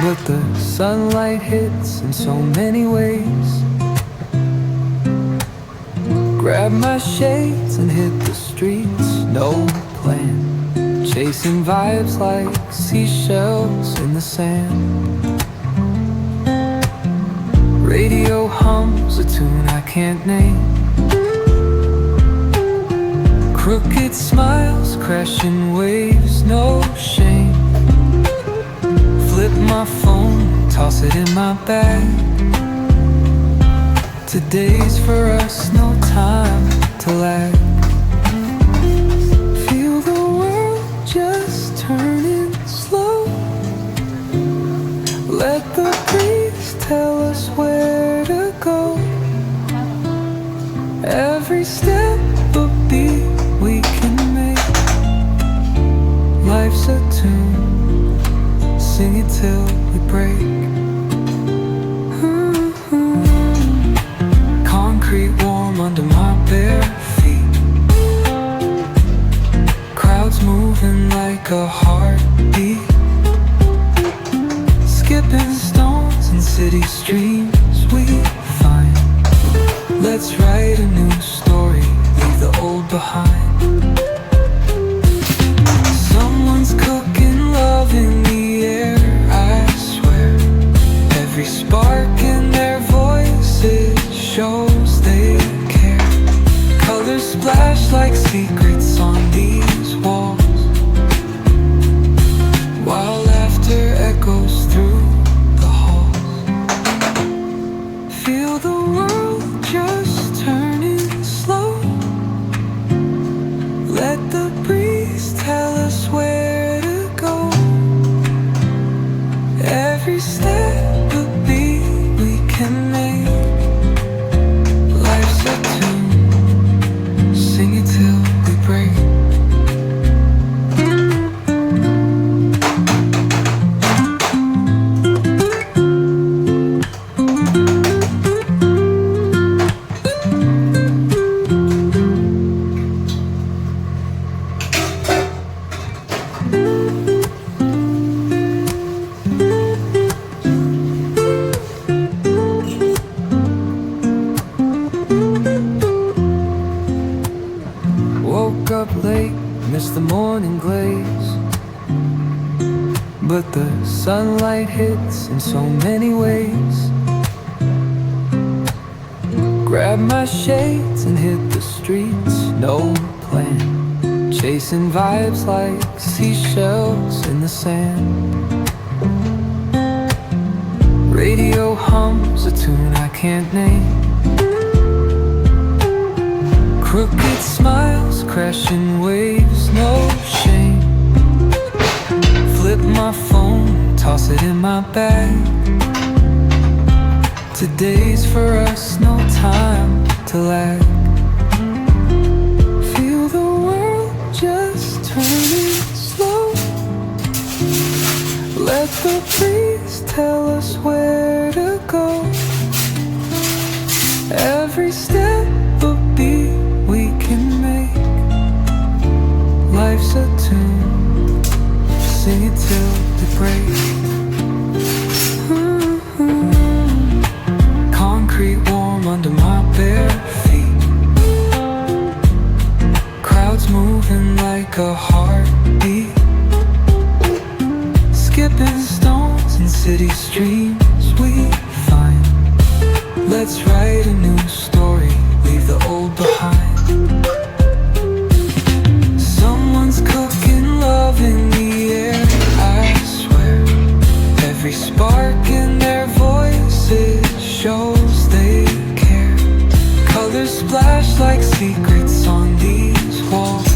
but the sunlight hits in so many ways. Grab my shades and hit the streets, no plan. Chasing vibes like seashells in the sand. Radio hums a tune I can't name. Crooked smiles, crashing waves, no shame. Flip my phone, toss it in my bag. Today's for us, no time to lag. Feel the world just turning slow. Let the breeze tell us where to go. Every step a beat we can make. Life's a tune, sing it till we break. Concrete warm under my bare feet. Crowds moving like a heartbeat. Skipping stones in city streams we find. Let's write a new story, leave the old behind. Someone's cooking love in the air, I swear. Every spark in their voices shows they care. Colors splash like secrets on these walls, while laughter echoes through the halls. Feel the world just turning slow. Let the breeze tell us where to go. Every step a beat we can make. Life's a tune, sing it till we break. Woke up late, missed the morning glaze, but the sunlight hits in so many ways. Grab my shades and hit the streets, no plan. Chasing vibes like seashells in the sand. Radio hums a tune I can't name. Crooked smiles, crashing waves, no shame. Flip my phone, toss it in my bag. Today's for us, no time to lag. Feel the world just turning slow. Let the breeze tell us where to go. Every step a beat we can make. Life's a tune, sing it till we break. Concrete warm under my bare feet. Crowds moving like a heartbeat. Skipping stones in city streams we find. Let's write a new story, leave the old behind. Someone's cooking love in the air, I swear. Every spark in their voices shows they care. Colors splash like secrets on these walls,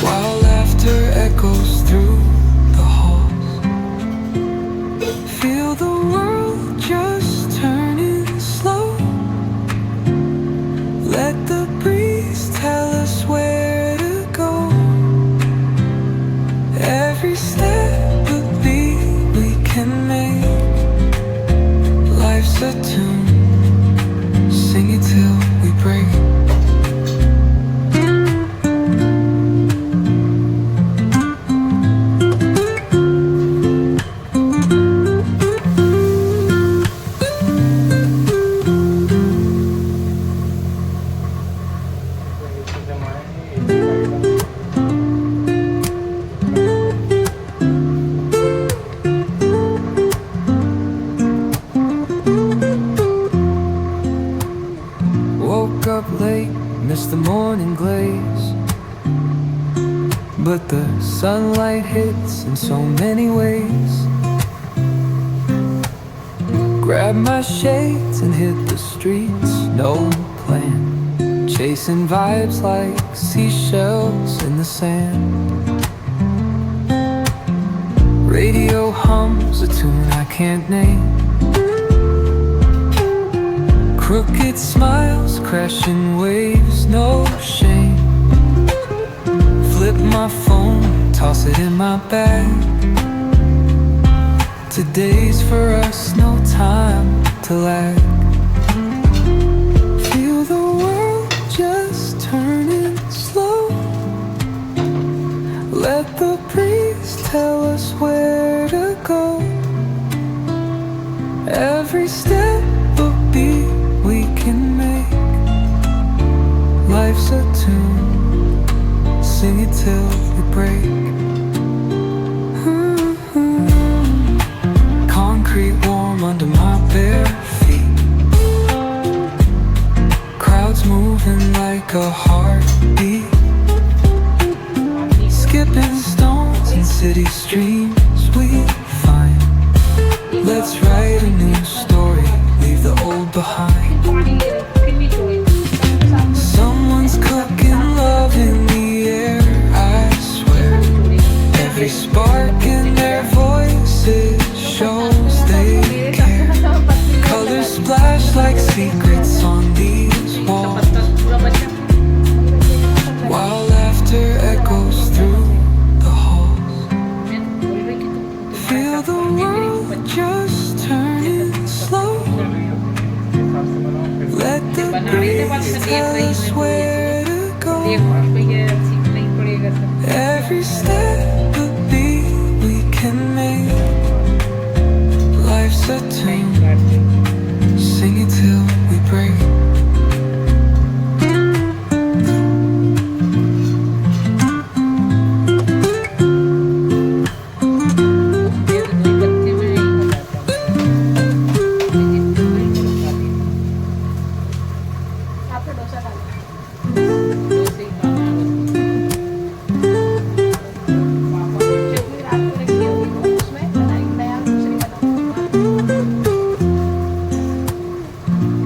while laughter echoes through the halls. Feel the world just turning slow. Let the breeze tell us where to go. Every step a beat we can make. Life's a tune, sing it till we break. sunlight hits in so many ways. Grab my shades and hit the streets, no plan. Chasing vibes like seashells in the sand. Radio hums a tune I can't name. Crooked smiles, crashing waves, no shame. Flip my phone, toss it in my bag. Today's for us, no time to lag. Feel the world just turning slow. Let the breeze tell us where to go. Every step a beat we can make. Life's a tune, sing it till we break. Concrete warm under my bare feet. Crowds moving like a heartbeat. Skipping stones in city streams we find. Let's write a new story, leave the old behind. Someone's cooking love in the air, I swear. Every spark in their voices shows they care. Colors splash like secrets on these walls, while laughter echoes through the halls. Feel the world just turning slow. Let the breeze tell us where to go. Every step a beat we can make. Life's a tune, sing it till we break.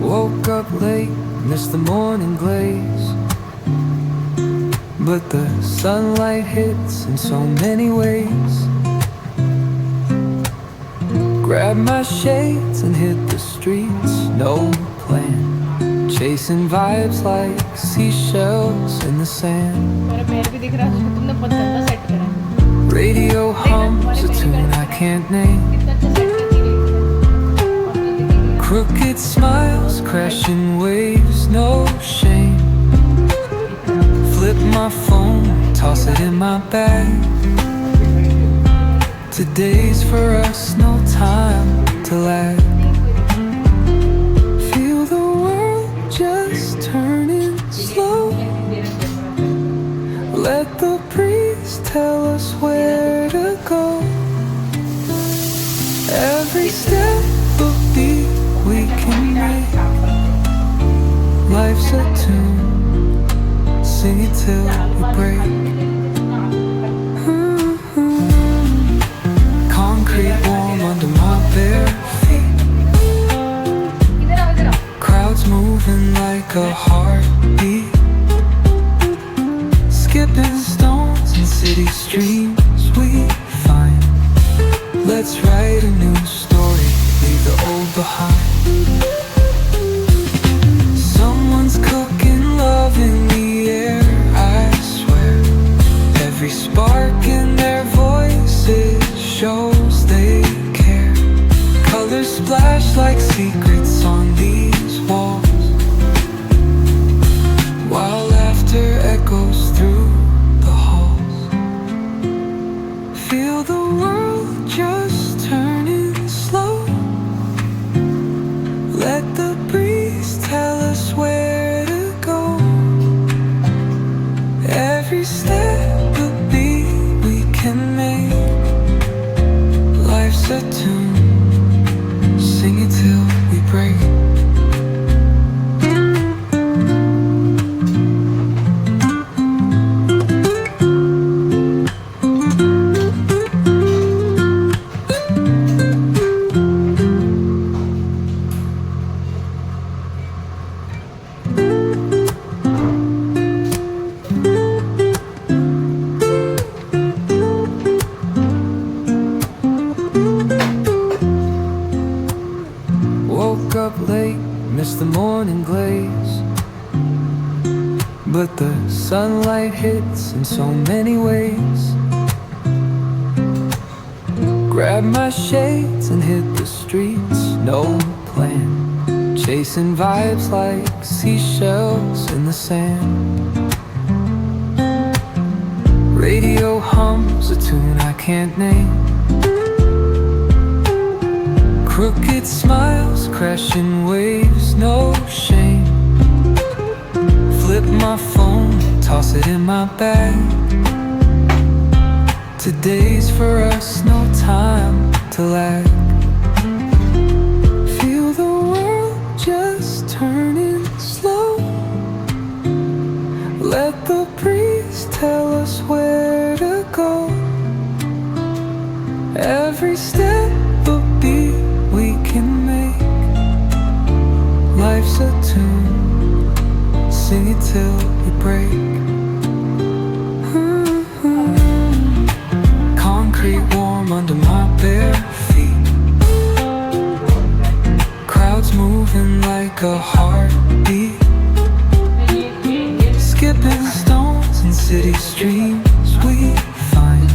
Woke up late, missed the morning glaze, but the sunlight hits in so many ways. Grab my shades and hit the streets, no plan. Chasing vibes like seashells in the sand. Radio hums a tune I can't name. Crooked smiles, crashing waves, no shame. Flip my phone, toss it in my bag. Today's for us, no time to lag. Feel the world just turning slow. Let the breeze tell us where to go. Every step a beat we can make. Life's a tune, sing it till we break. Concrete warm under my bare feet. Crowds moving like a heartbeat. Skipping stones in city streams we find. Let's write a new story, leave the old behind. Someone's cooking love in the air, I swear. Every spark in their voices shows they care. Colors splash like secrets on these walls, while laughter echoes through the halls. Feel the world just turning slow. Let the breeze tell us where to go. Every step a beat we can make. but the sunlight hits in so many ways. Grab my shades and hit the streets, no plan. Chasing vibes like seashells in the sand. Radio hums a tune I can't name. Crooked smiles, crashing waves, no shame. Flip my phone, toss it in my bag. Today's for us, no time to lag. Feel the world just turning slow. Let the breeze tell us where to go. Every step a beat we can make. Life's a tune, sing it till we break. Concrete warm under my bare feet. Crowds moving like a heartbeat. Skipping stones in city streams we find.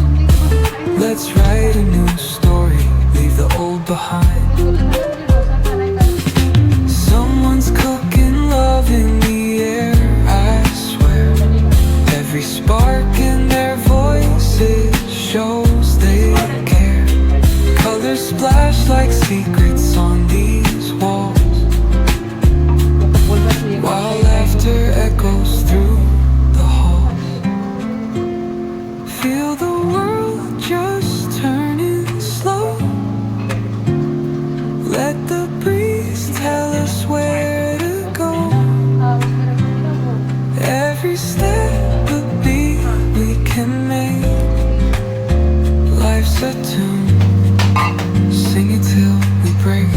Let's write a new story, leave the old behind. Someone's cooking love in the air, I swear. Every spark in their voices shows they care. Colors splash like secrets on these walls, while laughter echoes through the halls. Feel the world just turning slow. Let the breeze tell us where to go. Every step a beat we can make. Life's a tune, sing it till we break.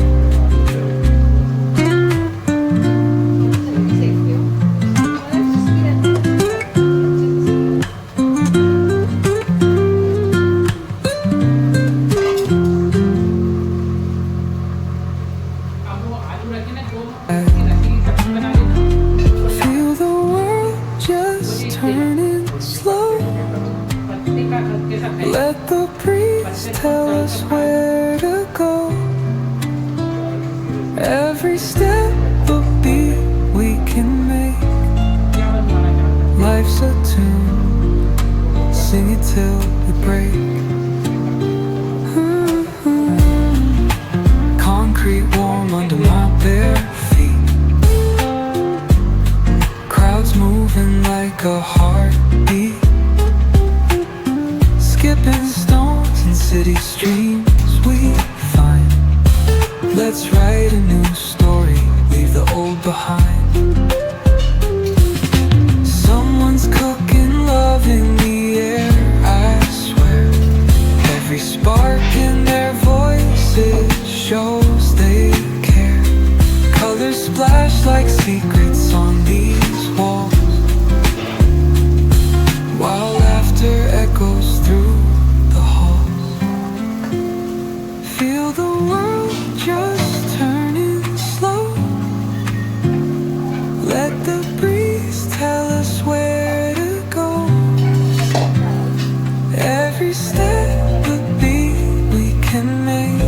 Feel the world just turning slow. Let the breeze tell us where to go. Every step a beat we can make. Life's a tune, sing it till we break. Concrete warm under my bare feet. Crowds moving like a heartbeat. Skipping stones in city streams we find. Let's write a new story, leave the old behind. Someone's cooking love in the air, I swear. Every spark in their voices shows they care. Colors splash like secrets on these walls, while laughter echoes through the halls. Feel the world just turning slow. Let the breeze tell us where to go. Every step a beat we can make.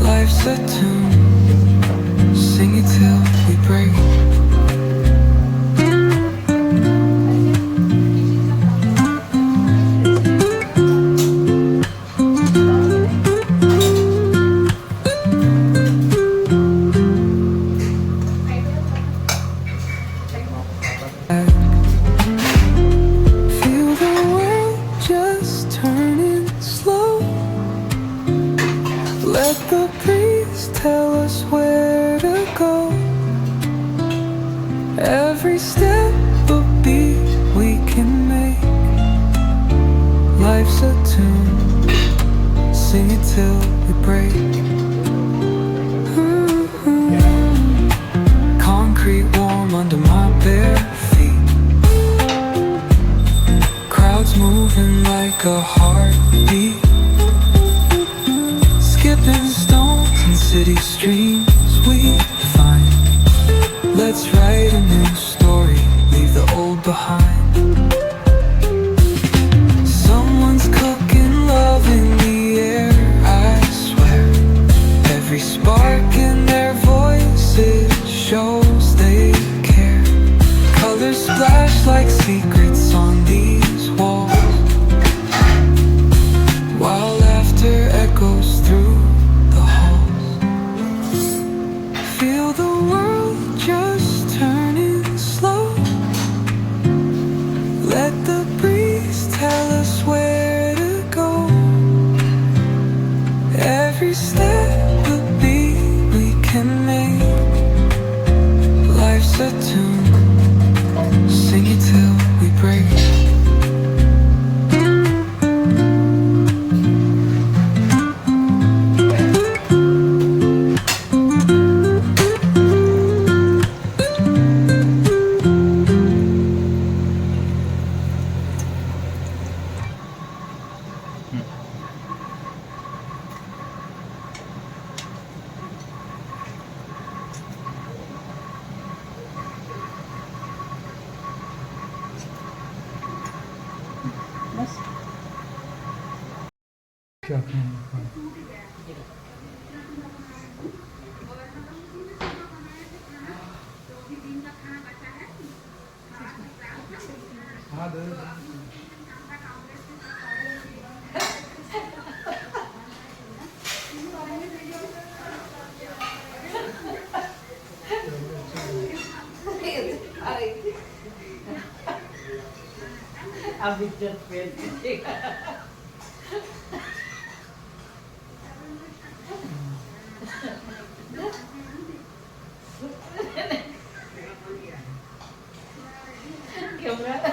Life's a tune, sing it till we break. Feel the world just turning slow. Let the breeze tell us where to go. Every step a beat we can make. Life's a tune, sing it till we break. Concrete warm under my bare feet. Crowds moving like a heartbeat. Skipping stones in city streams we find. Let's write a new story, the old behind. Someone's cooking love in the air, I swear. Every spark in their voices shows they care. Colors splash like secrets on these walls, while laughter echoes through the halls. Feel the world just turning slow. Let the breeze tell us where to go. Every step a beat we can make. Life's a tune, sing it till we break. Abis just went. Cukup.